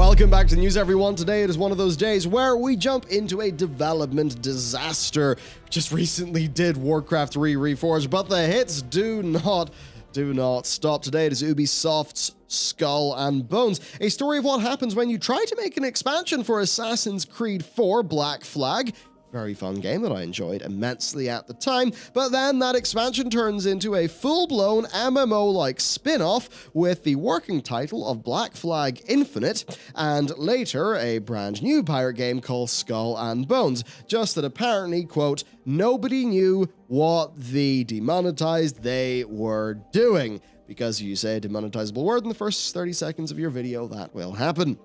Welcome back to the news, everyone. Today it is one of those days where we jump into a development disaster. Just recently did Warcraft 3 Reforged, but the hits do not stop. Today it is Ubisoft's Skull and Bones, a story of what happens when you try to make an expansion for Assassin's Creed 4 Black Flag. Very fun game that I enjoyed immensely at the time, but then that expansion turns into a full-blown MMO-like spin-off with the working title of Black Flag Infinite, and later a brand new pirate game called Skull and Bones, just that apparently, quote, nobody knew what the demonetized they were doing. Because you say a demonetizable word in the first 30 seconds of your video, that will happen.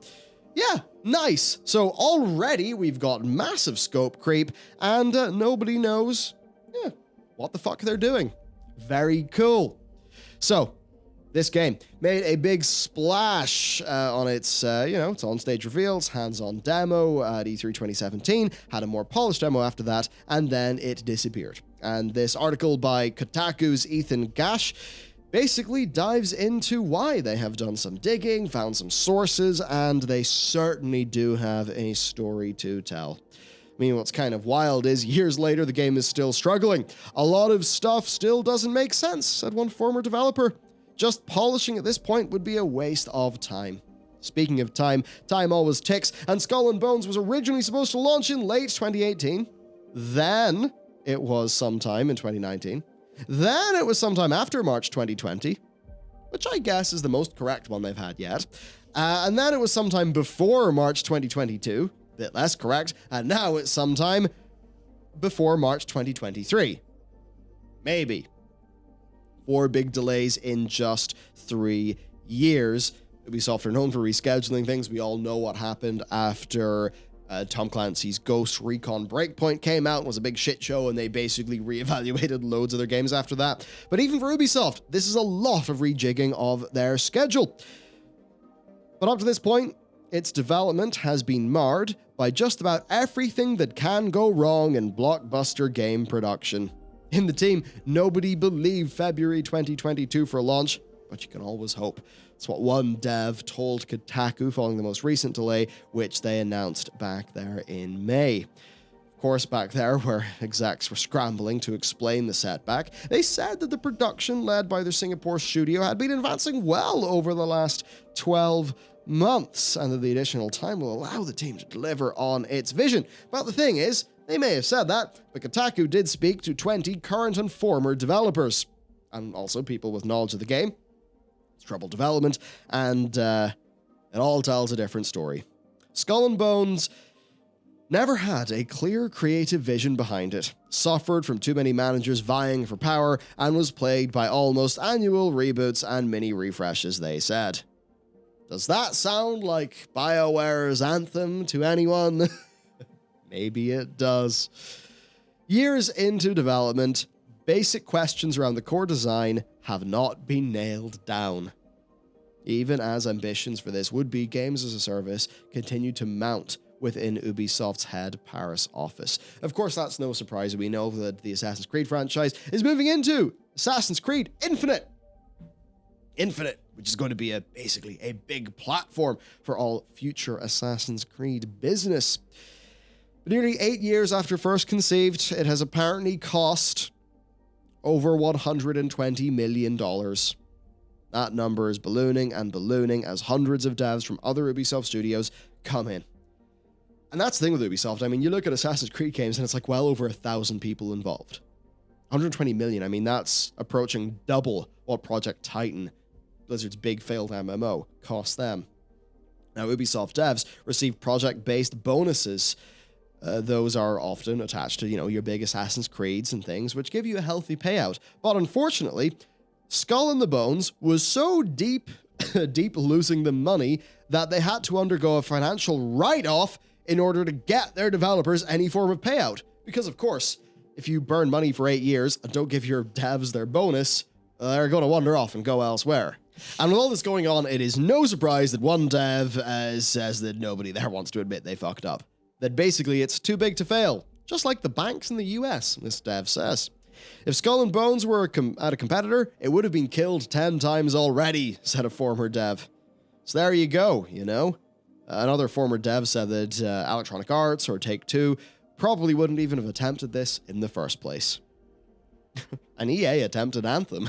Yeah, nice. So already we've got massive scope creep, and nobody knows what the fuck they're doing. Very cool. So this game made a big splash on its, its on-stage reveals, hands-on demo at E3 2017, had a more polished demo after that, and then it disappeared. And this article by Kotaku's Ethan Gash basically dives into why. They have done some digging, found some sources, and they certainly do have a story to tell. I mean, what's kind of wild is, years later, the game is still struggling. A lot of stuff still doesn't make sense, said one former developer. Just polishing at this point would be a waste of time. Speaking of time, time always ticks, and Skull and Bones was originally supposed to launch in late 2018. Then it was sometime in 2019. Then it was sometime after March 2020, which I guess is the most correct one they've had yet. And then it was sometime before March 2022, a bit less correct, and now it's sometime before March 2023. Maybe. 4 big delays in just 3 years. Ubisoft are known for rescheduling things. We all know what happened after Tom Clancy's Ghost Recon Breakpoint came out and was a big shit show, and they basically reevaluated loads of their games after that. But even for Ubisoft, this is a lot of rejigging of their schedule. But up to this point, its development has been marred by just about everything that can go wrong in blockbuster game production. In the team, nobody believed February 2022 for launch, but you can always hope. It's what one dev told Kotaku following the most recent delay, which they announced back there in May. Of course, back there, where execs were scrambling to explain the setback, they said that the production led by their Singapore studio had been advancing well over the last 12 months, and that the additional time will allow the team to deliver on its vision. But the thing is, they may have said that, but Kotaku did speak to 20 current and former developers, and also people with knowledge of the game. It's troubled development, and it all tells a different story. Skull and Bones never had a clear creative vision behind it, suffered from too many managers vying for power, and was plagued by almost annual reboots and mini refreshes, they said. Does that sound like BioWare's Anthem to anyone? Maybe it does. Years into development, basic questions around the core design have not been nailed down, even as ambitions for this would-be games as a service continue to mount within Ubisoft's head Paris office. Of course, that's no surprise. We know that the Assassin's Creed franchise is moving into Assassin's Creed Infinite, which is going to be basically a big platform for all future Assassin's Creed business. But nearly 8 years after first conceived, it has apparently cost over $120 million. That number is ballooning and ballooning as hundreds of devs from other Ubisoft studios come in. And that's the thing with Ubisoft. I mean, you look at Assassin's Creed games and it's like well over 1,000 people involved. 120 million, I mean, that's approaching double what Project Titan, Blizzard's big failed MMO, cost them. Now, Ubisoft devs receive project-based bonuses. Those are often attached to, your big Assassin's Creeds and things, which give you a healthy payout. But unfortunately, Skull and the Bones was so deep losing them money that they had to undergo a financial write-off in order to get their developers any form of payout. Because, of course, if you burn money for 8 years and don't give your devs their bonus, they're going to wander off and go elsewhere. And with all this going on, it is no surprise that one dev says that nobody there wants to admit they fucked up. That basically it's too big to fail, just like the banks in the US, this dev says. If Skull and Bones were at a competitor, it would have been killed 10 times already, said a former dev. So there you go, Another former dev said that Electronic Arts or Take-Two probably wouldn't even have attempted this in the first place. And EA attempted Anthem.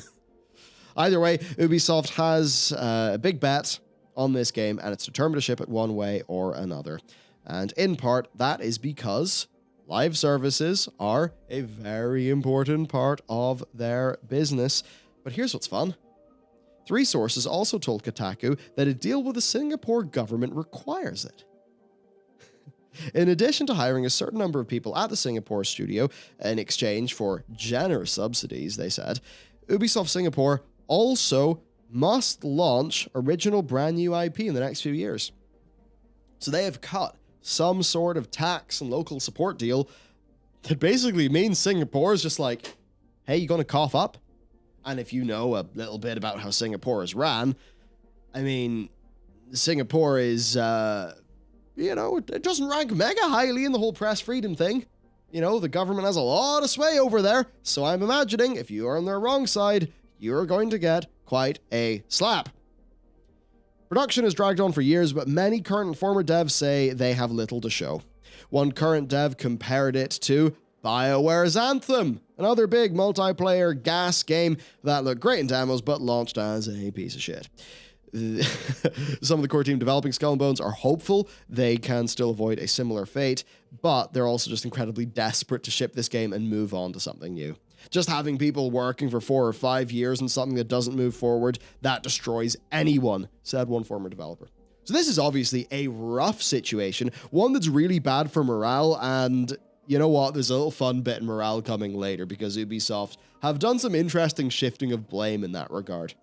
Either way, Ubisoft has a big bet on this game, and it's determined to ship it one way or another. And in part, that is because live services are a very important part of their business. But here's what's fun. 3 sources also told Kotaku that a deal with the Singapore government requires it. In addition to hiring a certain number of people at the Singapore studio in exchange for generous subsidies, they said, Ubisoft Singapore also must launch original brand new IP in the next few years. So they have cut some sort of tax and local support deal that basically means Singapore is just like, hey, you gonna cough up? And if you know a little bit about how Singapore is ran, I mean, Singapore is, it doesn't rank mega highly in the whole press freedom thing. You know, the government has a lot of sway over there, so I'm imagining if you are on their wrong side, you're going to get quite a slap. Production has dragged on for years, but many current and former devs say they have little to show. One current dev compared it to BioWare's Anthem, another big multiplayer gas game that looked great in demos but launched as a piece of shit. Some of the core team developing Skull and Bones are hopeful they can still avoid a similar fate, but they're also just incredibly desperate to ship this game and move on to something new. Just having people working for 4 or 5 years on something that doesn't move forward, that destroys anyone, said one former developer. So this is obviously a rough situation, one that's really bad for morale, and you know what, there's a little fun bit in morale coming later because Ubisoft have done some interesting shifting of blame in that regard.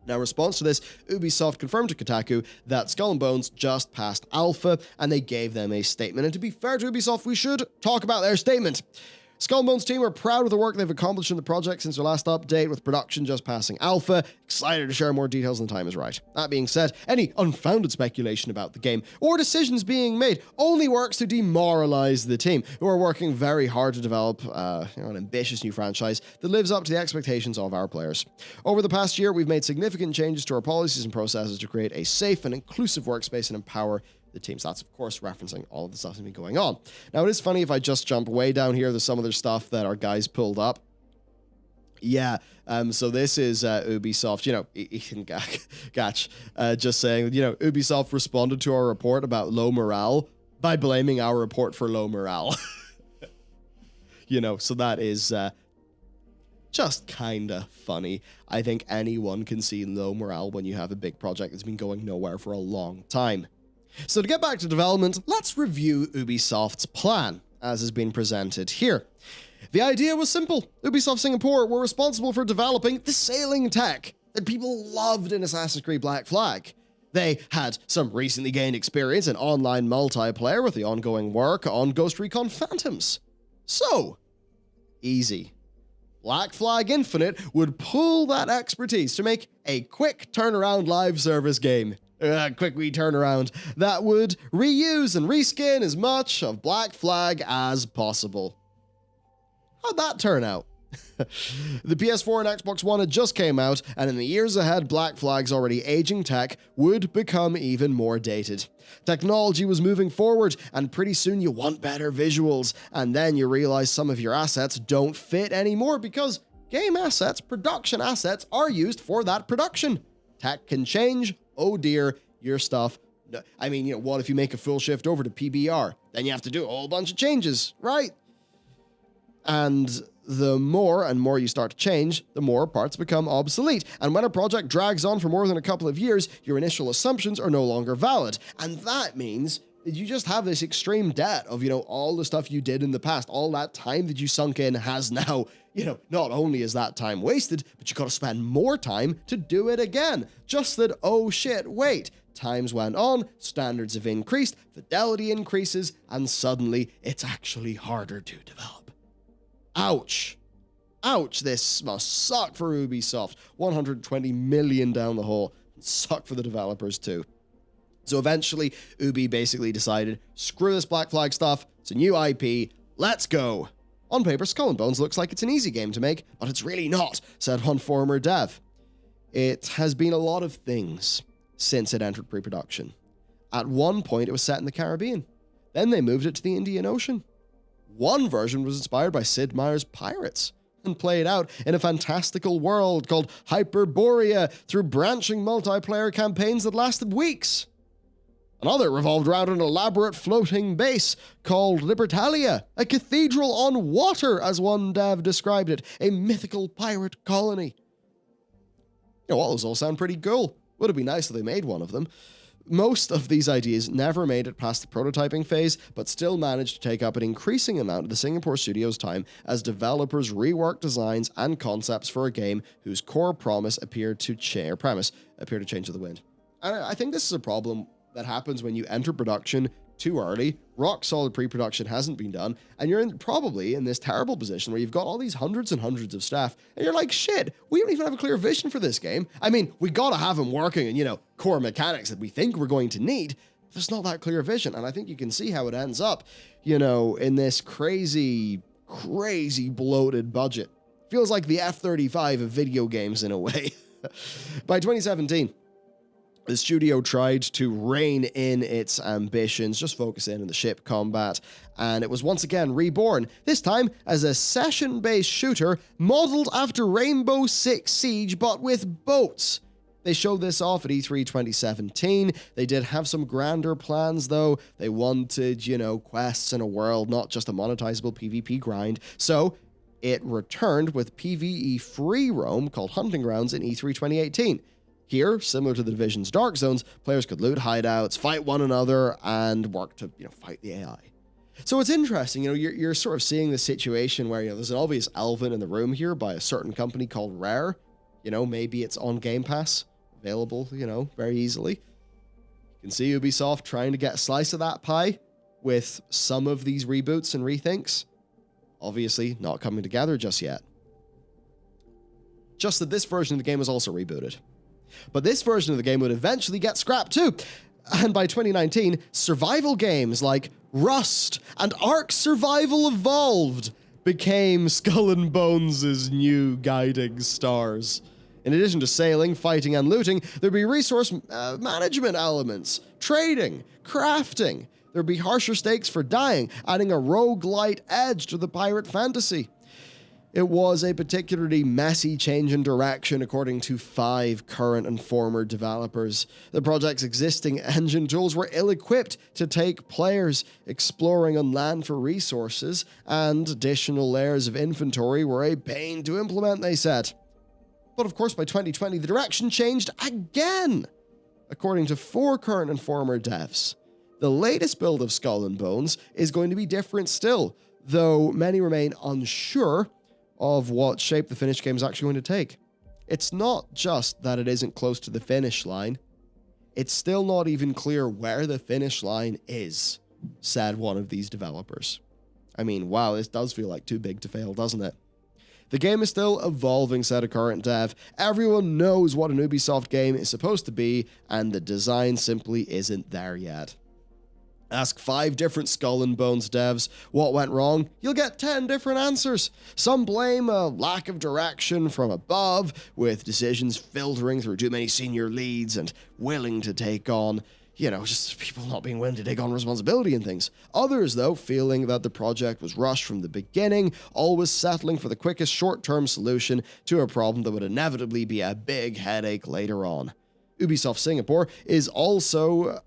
Now, in response to this, Ubisoft confirmed to Kotaku that Skull and Bones just passed alpha, and they gave them a statement. And to be fair to Ubisoft, we should talk about their statement. Skull and Bones team are proud of the work they've accomplished in the project since their last update, with production just passing alpha. Excited to share more details when the time is right. That being said, any unfounded speculation about the game or decisions being made only works to demoralize the team, who are working very hard to develop an ambitious new franchise that lives up to the expectations of our players. Over the past year, we've made significant changes to our policies and processes to create a safe and inclusive workspace and empower the teams. That's, of course, referencing all of the stuff that's been going on. Now, it is funny if I just jump way down here, there's some other stuff that our guys pulled up. Yeah, so this is Ubisoft, Ethan Gatch, just saying, Ubisoft responded to our report about low morale by blaming our report for low morale. So that is just kind of funny. I think anyone can see low morale when you have a big project that's been going nowhere for a long time. So to get back to development, let's review Ubisoft's plan, as has been presented here. The idea was simple. Ubisoft Singapore were responsible for developing the sailing tech that people loved in Assassin's Creed Black Flag. They had some recently gained experience in online multiplayer with the ongoing work on Ghost Recon Phantoms. So, easy. Black Flag Infinite would pull that expertise to make a quick turnaround live service game. Quick wee turnaround that would reuse and reskin as much of Black Flag as possible. How'd that turn out? The PS4 and Xbox One had just came out, and in the years ahead, Black Flag's already aging tech would become even more dated. Technology was moving forward, and pretty soon you want better visuals, and then you realize some of your assets don't fit anymore because game assets, production assets, are used for that production. Tech can change. Oh dear, your stuff. I mean, what if you make a full shift over to PBR? Then you have to do a whole bunch of changes, right? And the more and more you start to change, the more parts become obsolete. And when a project drags on for more than a couple of years, your initial assumptions are no longer valid. And that means that you just have this extreme debt of, all the stuff you did in the past. All that time that you sunk in has now, not only is that time wasted, but you got to spend more time to do it again. Just that, oh shit, wait. Times went on, standards have increased, fidelity increases, and suddenly it's actually harder to develop. Ouch. Ouch, this must suck for Ubisoft. 120 million down the hole. Suck for the developers too. So eventually, Ubi basically decided, screw this Black Flag stuff, it's a new IP, let's go. On paper, Skull and Bones looks like it's an easy game to make, but it's really not, said one former dev. It has been a lot of things since it entered pre-production. At one point, it was set in the Caribbean. Then they moved it to the Indian Ocean. One version was inspired by Sid Meier's Pirates and played out in a fantastical world called Hyperborea through branching multiplayer campaigns that lasted weeks. Another revolved around an elaborate floating base called Libertalia, a cathedral on water, as one dev described it, a mythical pirate colony. You know, all those all sound pretty cool. Would have been nice if they made one of them. Most of these ideas never made it past the prototyping phase, but still managed to take up an increasing amount of the Singapore studio's time as developers reworked designs and concepts for a game whose core premise appeared to change to the wind. And I think this is a problem that happens when you enter production too early, rock solid pre-production hasn't been done, and you're probably in this terrible position where you've got all these hundreds and hundreds of staff, and you're like, shit, we don't even have a clear vision for this game. I mean, we gotta have them working and, core mechanics that we think we're going to need. There's not that clear vision, and I think you can see how it ends up, in this crazy bloated budget. Feels like the F-35 of video games in a way. By 2017, the studio tried to rein in its ambitions, just focus in on the ship combat, and it was once again reborn, this time as a session-based shooter modeled after Rainbow Six Siege, but with boats. They showed this off at E3 2017. They did have some grander plans, though. They wanted, quests in a world, not just a monetizable PvP grind. So it returned with PvE free roam called Hunting Grounds in E3 2018. Here, similar to the Division's Dark Zones, players could loot hideouts, fight one another, and work to, fight the AI. So it's interesting, you're sort of seeing this situation where, there's an obvious elephant in the room here by a certain company called Rare. Maybe it's on Game Pass, available, very easily. You can see Ubisoft trying to get a slice of that pie with some of these reboots and rethinks. Obviously, not coming together just yet. Just that this version of the game was also rebooted. But this version of the game would eventually get scrapped too. And by 2019, survival games like Rust and Ark Survival Evolved became Skull and Bones' new guiding stars. In addition to sailing, fighting, and looting, there'd be resource management elements, trading, crafting. There'd be harsher stakes for dying, adding a roguelite edge to the pirate fantasy. It was a particularly messy change in direction, according to 5 current and former developers. The project's existing engine tools were ill-equipped to take players exploring on land for resources, and additional layers of inventory were a pain to implement, they said. But of course, by 2020, the direction changed again. According to 4 current and former devs, the latest build of Skull and Bones is going to be different still, though many remain unsure of what shape the finished game is actually going to take. It's not just that it isn't close to the finish line, it's still not even clear where the finish line is, said one of these developers. I mean, wow, this does feel like too big to fail, doesn't it? The game is still evolving, said a current dev. Everyone knows what an Ubisoft game is supposed to be, and the design simply isn't there yet. Ask 5 different Skull and Bones devs what went wrong, you'll get 10 different answers. Some blame a lack of direction from above, with decisions filtering through too many senior leads and willing to take on, just people not being willing to take on responsibility and things. Others, though, feeling that the project was rushed from the beginning, always settling for the quickest short-term solution to a problem that would inevitably be a big headache later on. Ubisoft Singapore is also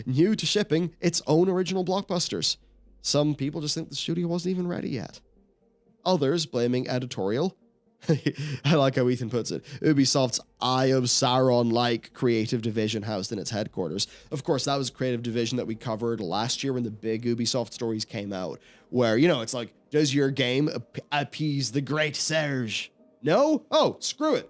new to shipping its own original blockbusters. Some people just think the studio wasn't even ready yet. Others blaming editorial. I like how Ethan puts it. Ubisoft's Eye of Sauron-like creative division housed in its headquarters. Of course, that was a creative division that we covered last year when the big Ubisoft stories came out, where, it's like, does your game appease the great Serge? No? Oh, screw it.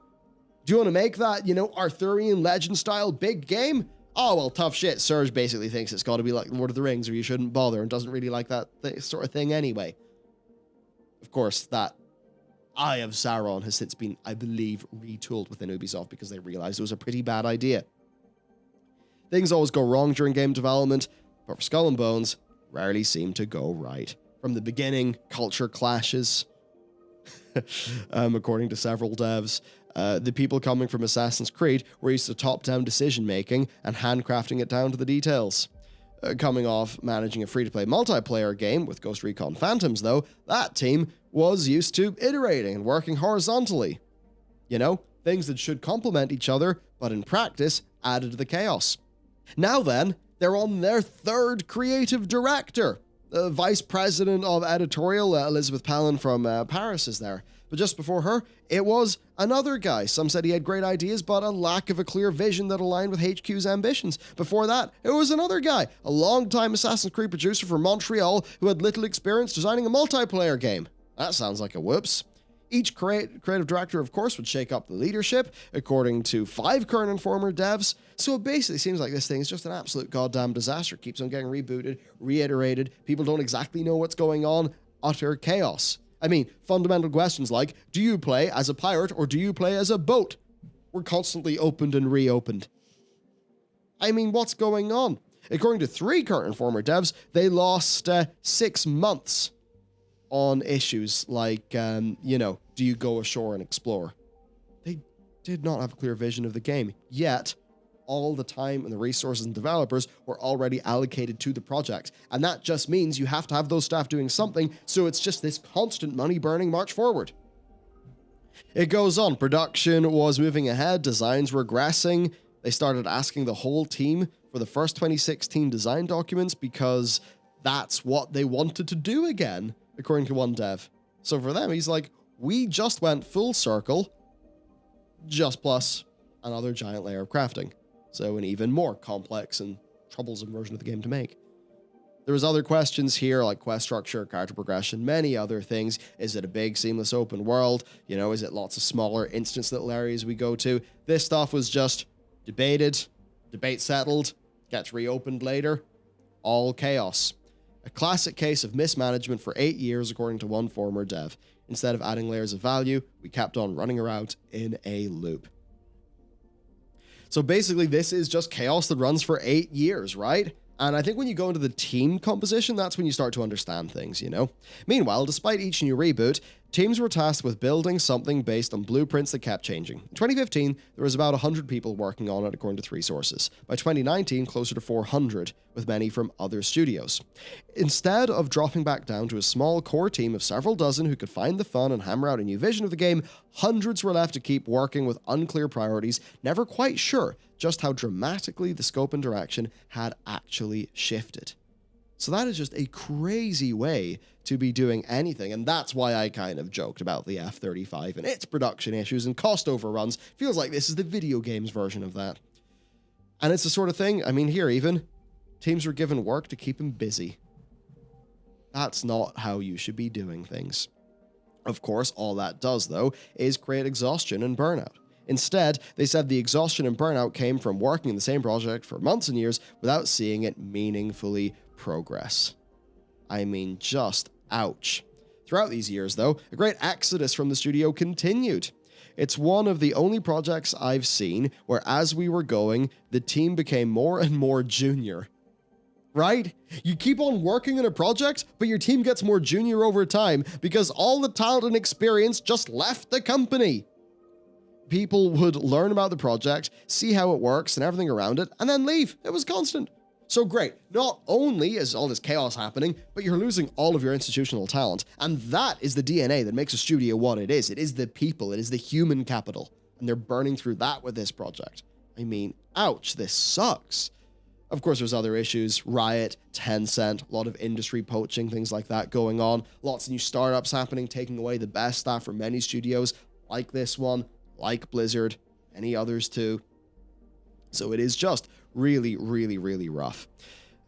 Do you want to make that, Arthurian legend-style big game? Oh, well, tough shit. Serge basically thinks it's got to be like Lord of the Rings or you shouldn't bother and doesn't really like that sort of thing anyway. Of course, that Eye of Sauron has since been, I believe, retooled within Ubisoft because they realized it was a pretty bad idea. Things always go wrong during game development, but for Skull and Bones, rarely seem to go right. From the beginning, culture clashes, according to several devs. The people coming from Assassin's Creed were used to top-down decision-making and handcrafting it down to the details. Coming off managing a free-to-play multiplayer game with Ghost Recon Phantoms, though, that team was used to iterating and working horizontally. You know, things that should complement each other, but in practice, added to the chaos. Now then, they're on their third creative director. Vice President of Editorial, Elizabeth Palin from Paris, is there. But just before her, it was another guy. Some said he had great ideas, but a lack of a clear vision that aligned with HQ's ambitions. Before that, it was another guy, a long-time Assassin's Creed producer from Montreal who had little experience designing a multiplayer game. That sounds like a whoops. Each creative director, of course, would shake up the leadership, according to 5 current and former devs. So it basically seems like this thing is just an absolute goddamn disaster. It keeps on getting rebooted, reiterated. People don't exactly know what's going on. Utter chaos. I mean, fundamental questions like, do you play as a pirate or do you play as a boat? Were constantly opened and reopened. I mean, what's going on? According to 3 current and former devs, they lost 6 months on issues like, do you go ashore and explore? They did not have a clear vision of the game, yet all the time and the resources and developers were already allocated to the project. And that just means you have to have those staff doing something, so it's just this constant money-burning march forward. It goes on. Production was moving ahead, designs were regressing. They started asking the whole team for the first 2016 design documents because that's what they wanted to do again, according to one dev. So for them, he's like, we just went full circle, just plus another giant layer of crafting. So an even more complex and troublesome version of the game to make. There was other questions here, like quest structure, character progression, many other things. Is it a big, seamless open world? Is it lots of smaller instance little areas we go to? This stuff was just debated, debate settled, gets reopened later. All chaos. A classic case of mismanagement for 8 years, according to one former dev. Instead of adding layers of value, we kept on running around in a loop. So basically, this is just chaos that runs for 8 years, right? And I think when you go into the team composition, that's when you start to understand things, Meanwhile, despite each new reboot, teams were tasked with building something based on blueprints that kept changing. In 2015, there was about 100 people working on it, according to 3 sources. By 2019, closer to 400, with many from other studios. Instead of dropping back down to a small core team of several dozen who could find the fun and hammer out a new vision of the game, hundreds were left to keep working with unclear priorities, never quite sure just how dramatically the scope and direction had actually shifted. So that is just a crazy way to be doing anything, and that's why I kind of joked about the F-35 and its production issues and cost overruns. Feels like this is the video games version of that. And it's the sort of thing, here even, teams were given work to keep them busy. That's not how you should be doing things. Of course, all that does, though, is create exhaustion and burnout. Instead, they said the exhaustion and burnout came from working in the same project for months and years without seeing it meaningfully progress. Just ouch. Throughout these years, though, a great exodus from the studio continued. It's one of the only projects I've seen where, as we were going, the team became more and more junior. Right? You keep on working on a project, but your team gets more junior over time because all the talent and experience just left the company. People would learn about the project, see how it works and everything around it, and then leave. It was constant. So great, not only is all this chaos happening, but you're losing all of your institutional talent, and that is the DNA that makes a studio what it is. It is the people, it is the human capital, and they're burning through that with this project. Ouch, this sucks. Of course, there's other issues, Riot, Tencent, a lot of industry poaching, things like that going on, lots of new startups happening, taking away the best staff from many studios, like this one, like Blizzard, any others too. So it is just really, really, really rough.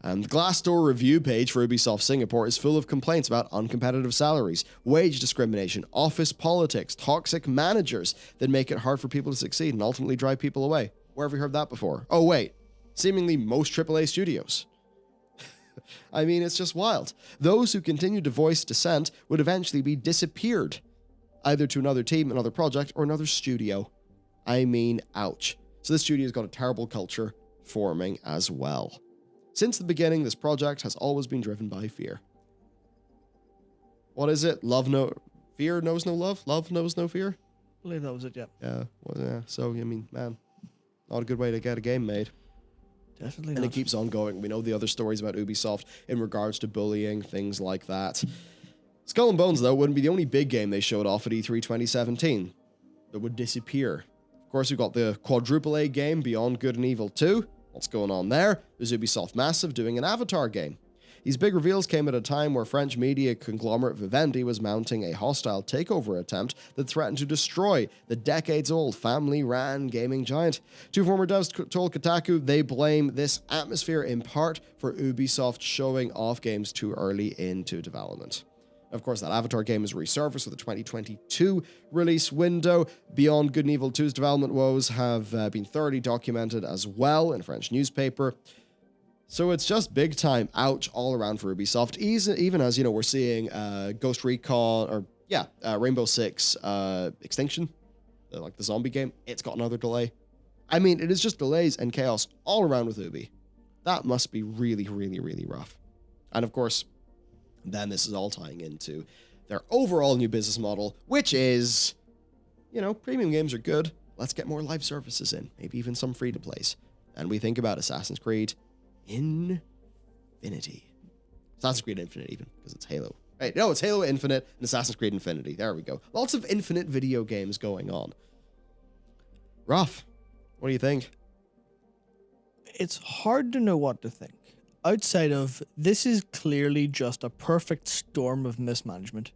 The Glassdoor review page for Ubisoft Singapore is full of complaints about uncompetitive salaries, wage discrimination, office politics, toxic managers that make it hard for people to succeed and ultimately drive people away. Where have we heard that before? Oh wait, seemingly most AAA studios. It's just wild. Those who continue to voice dissent would eventually be disappeared, either to another team, another project, or another studio. Ouch. So this studio's got a terrible culture forming as well. Since the beginning, this project has always been driven by fear. What is it? Fear knows no love? Love knows no fear? believe that was it, yeah. Yeah, well, yeah. So, I mean, man, not a good way to get a game made. Definitely And not. it keeps on going. We know the other stories about Ubisoft in regards to bullying, things like that. Skull and Bones, though, wouldn't be the only big game they showed off at E3 2017 that would disappear. Of course, we've got the quadruple A game, Beyond Good and Evil 2. What's going on there? There's Ubisoft Massive doing an Avatar game. These big reveals came at a time where French media conglomerate Vivendi was mounting a hostile takeover attempt that threatened to destroy the decades-old family-ran gaming giant. Two former devs told Kotaku they blame this atmosphere in part for Ubisoft showing off games too early into development. Of course, that Avatar game is resurfaced for the 2022 release window. Beyond Good and Evil 2's development woes have been thoroughly documented as well in a French newspaper. So it's just big time ouch all around for Ubisoft, even as, we're seeing Ghost Recon, Rainbow Six Extinction, like the zombie game, it's got another delay. I mean, it is just delays and chaos all around with Ubi. That must be really, really, really rough. And of course, then this is all tying into their overall new business model, which is, premium games are good. Let's get more live services in, maybe even some free-to-plays. And we think about Assassin's Creed Infinity. Assassin's Creed Infinite even, because it's Halo. Right, no, it's Halo Infinite and Assassin's Creed Infinity. There we go. Lots of infinite video games going on. Rough. What do you think? It's hard to know what to think. Outside of, this is clearly just a perfect storm of mismanagement.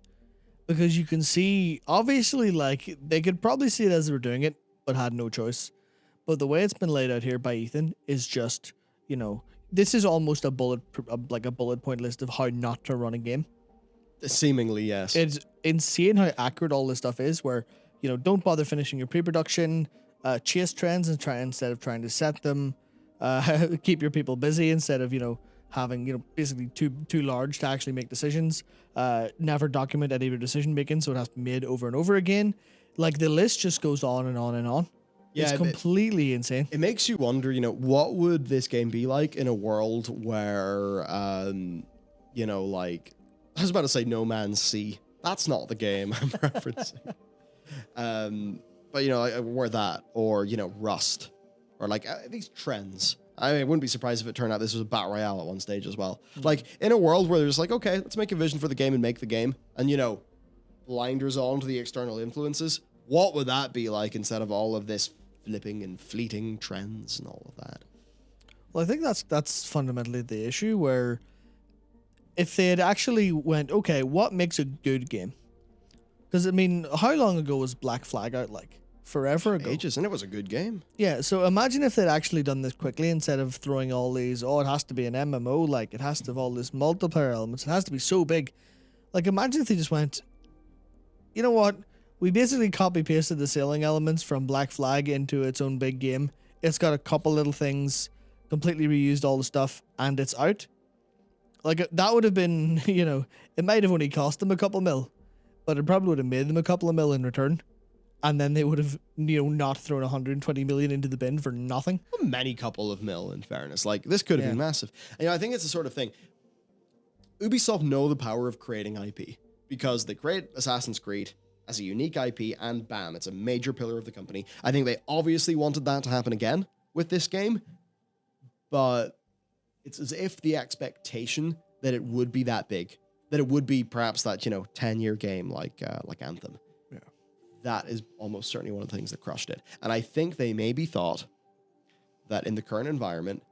Because you can see, obviously, they could probably see it as they were doing it, but had no choice. But the way it's been laid out here by Ethan is just, this is almost a bullet point list of how not to run a game. Seemingly, yes. It's insane how accurate all this stuff is, where, don't bother finishing your pre-production, chase trends instead of trying to set them, keep your people busy instead of, having, basically too large to actually make decisions, never document any of your decision making, so it has to be made over and over again. Like, the list just goes on and on and on. Yeah, it's completely insane. It makes you wonder, what would this game be like in a world where, I was about to say No Man's Sea. That's not the game I'm referencing. But, where that, or, Rust, or these trends. I wouldn't be surprised if it turned out this was a Battle Royale at one stage as well. Like, in a world where there's okay, let's make a vision for the game and make the game, and, blinders on to the external influences, what would that be like instead of all of this flipping and fleeting trends and all of that? Well, I think that's fundamentally the issue, where if they had actually went, okay, what makes a good game? Because, I mean, how long ago was Black Flag out? Forever ago. Ages, and it was a good game. Yeah, so imagine if they'd actually done this quickly instead of throwing all these, it has to be an MMO, it has to have all this multiplayer elements, it has to be so big. Imagine if they just went, you know what? We basically copy-pasted the sailing elements from Black Flag into its own big game. It's got a couple little things, completely reused all the stuff, and it's out. That would have been, it might have only cost them a couple mil, but it probably would have made them a couple of mil in return. And then they would have, not thrown 120 million into the bin for nothing. Many couple of mil, in fairness. This could have been massive. And, I think it's the sort of thing. Ubisoft know the power of creating IP because they create Assassin's Creed as a unique IP, and bam, it's a major pillar of the company. I think they obviously wanted that to happen again with this game, but it's as if the expectation that it would be that big, that it would be perhaps that 10-year game like Anthem. Yeah, that is almost certainly one of the things that crushed it. And I think they maybe thought that in the current environment,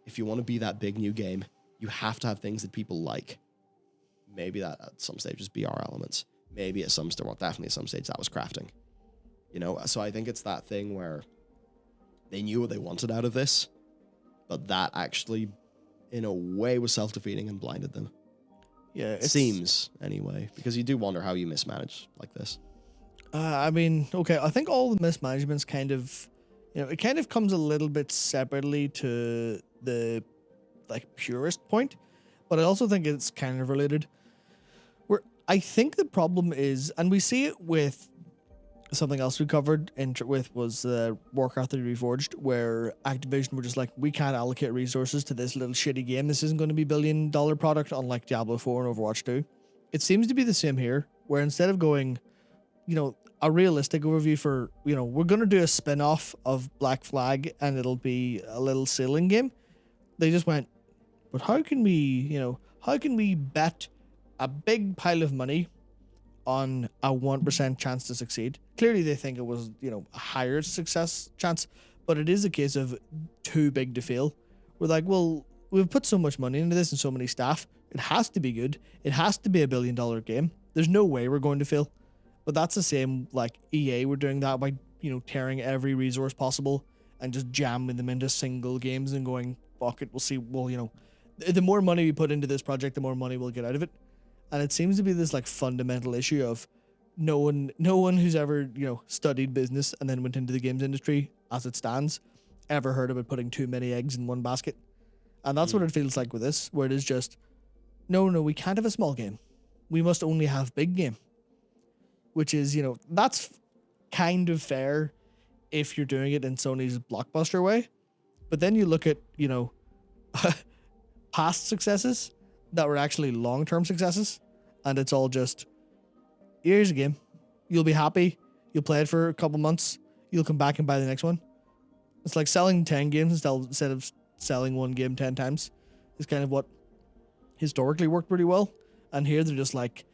if you want to be that big new game, you have to have things that people like. Maybe that at some stages BR elements. Maybe at some stage, well, definitely at some stage that was crafting. So I think it's that thing where they knew what they wanted out of this, but that actually, in a way, was self-defeating and blinded them. Yeah, it seems anyway, because you do wonder how you mismanage like this. I think all the mismanagements kind of, it kind of comes a little bit separately to the purest point, but I also think it's kind of related. Where I think the problem is, and we see it with something else we covered was Warcraft 3 Reforged, where Activision were just like, we can't allocate resources to this little shitty game. This isn't going to be $1 billion product, unlike Diablo 4 and Overwatch 2. It seems to be the same here, where instead of going, a realistic overview for, we're going to do a spin-off of Black Flag and it'll be a little sailing game. They just went, but how can we bet a big pile of money on a 1% chance to succeed? Clearly they think it was, a higher success chance, but it is a case of too big to fail. We're like, well, we've put so much money into this and so many staff. It has to be good. It has to be $1 billion game. There's no way we're going to fail. But that's the same, like EA were doing that by, tearing every resource possible and just jamming them into single games and going, fuck it, we'll see. Well, the more money we put into this project, the more money we'll get out of it. And it seems to be this like fundamental issue of no one who's ever, studied business and then went into the games industry as it stands ever heard about putting too many eggs in one basket. And that's what it feels like with this, where it is just, no, we can't have a small game. We must only have big game. Which is, that's kind of fair if you're doing it in Sony's blockbuster way. But then you look at, past successes that were actually long-term successes, and it's all just, here's a game. You'll be happy. You'll play it for a couple months. You'll come back and buy the next one. It's like selling 10 games instead of selling one game 10 times is kind of what historically worked pretty well. And here they're just like,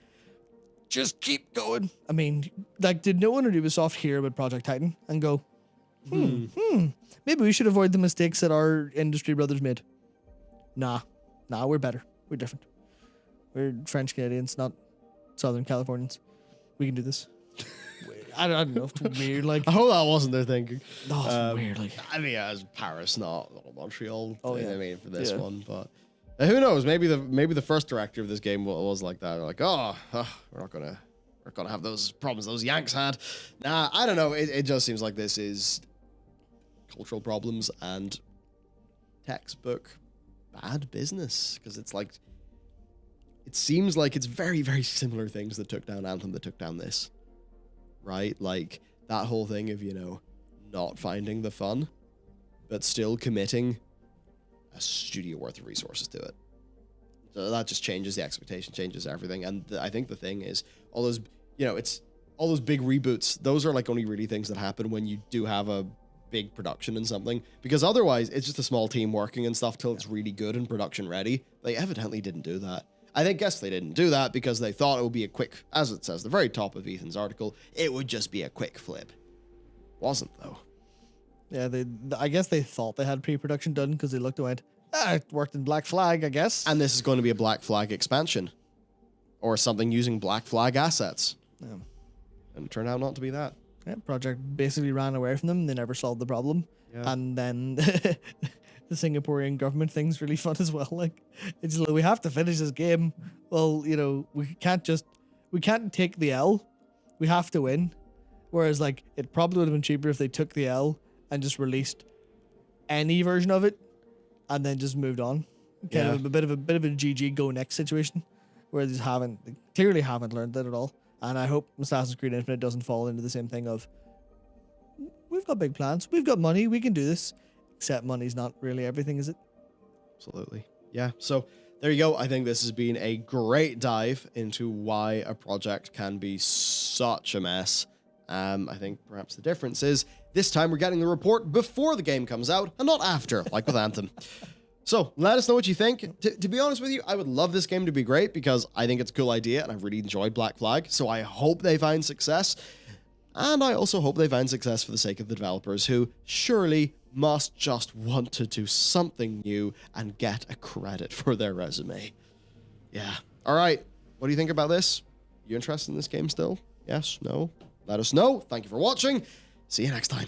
just keep going. I mean, like, did no one at Ubisoft hear about Project Titan and go, maybe we should avoid the mistakes that our industry brothers made? Nah, we're better. We're different. We're French Canadians, not Southern Californians. We can do this. I don't know if it's weird. Like, I hope that wasn't their thinking. No, it's weird. Like, I mean, it's Paris, not Montreal. Oh, yeah. I mean, for this one, but who knows? Maybe the first director of this game was like that. Like, we're not gonna have those problems those Yanks had. Nah, I don't know. It just seems like this is cultural problems and textbook bad business, because it's like, it seems like it's very, very similar things that took down Anthem that took down this. Right? Like, that whole thing of, not finding the fun, but still committing a studio worth of resources to it. So that just changes the expectation, changes everything. And I think the thing is, all those, it's all those big reboots, those are like only really things that happen when you do have a big production in something, because otherwise it's just a small team working and stuff till it's really good and production ready. They evidently didn't do that. I guess they didn't do that because they thought it would be a quick, as it says, the very top of Ethan's article, it would just be a quick flip. Wasn't, though. Yeah, I guess they thought they had pre-production done because they looked and went, it worked in Black Flag, I guess. And this is going to be a Black Flag expansion. Or something using Black Flag assets. Yeah. And it turned out not to be that. Yeah, project basically ran away from them. They never solved the problem. Yeah. And then the Singaporean government thing's really fun as well. Like, it's like, we have to finish this game. Well, we can't take the L. We have to win. Whereas, like, it probably would have been cheaper if they took the L and just released any version of it and then just moved on. Kind of a bit of a GG go next situation where they clearly haven't learned that at all. And I hope Assassin's Creed Infinite doesn't fall into the same thing of, we've got big plans, we've got money, we can do this. Except money's not really everything, is it? Absolutely. Yeah. So there you go. I think this has been a great dive into why a project can be such a mess. I think perhaps the difference is this time we're getting the report before the game comes out and not after, like with Anthem. So let us know what you think. To be honest with you, I would love this game to be great because I think it's a cool idea and I've really enjoyed Black Flag. So I hope they find success. And I also hope they find success for the sake of the developers who surely must just want to do something new and get a credit for their resume. Yeah. All right. What do you think about this? You interested in this game still? Yes? No? Let us know. Thank you for watching. See you next time.